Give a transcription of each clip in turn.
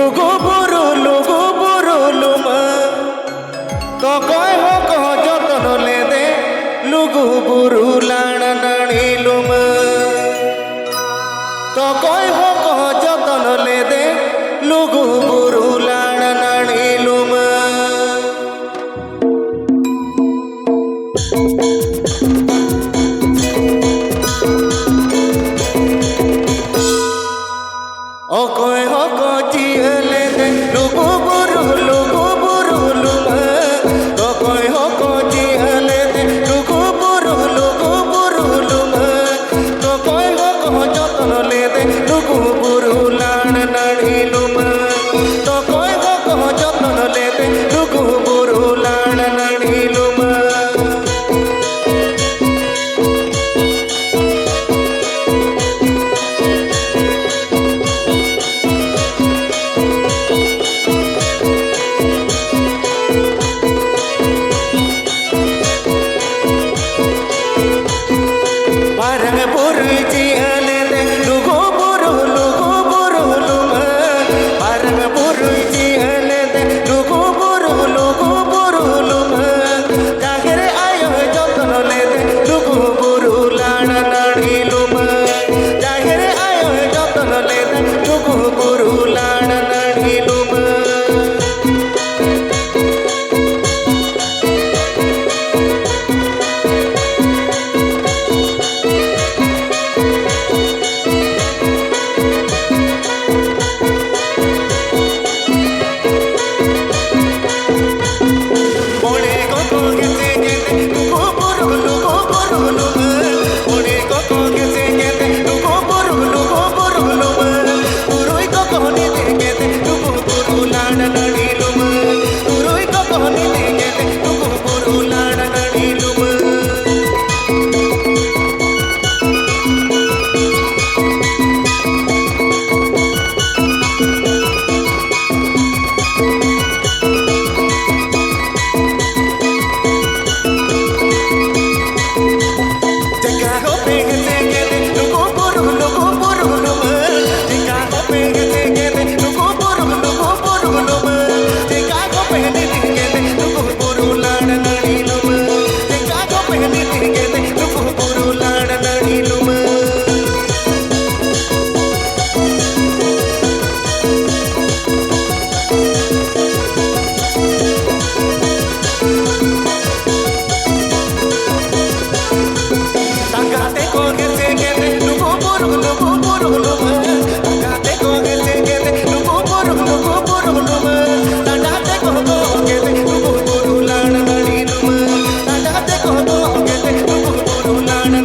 lugu buru luma to koi ho ko joton le de lugu buru lana nani luma to koi ho ko joton le de lugu buru lana nani luma o koi ho ko chiele de lugu buru luma to koi ho ko chiele de lugu buru luma to koi ho ko joton le de lugu buru lana nani luma to koi ho ko joton le de lugu buru lana nani luma parang buru chiele de lugu buru luma parang buru chiele de lugu buru luma jagere ayo joton le de lugu buru lana nani luma jagere ayo joton le de lugu buru lana nani luma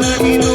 Nani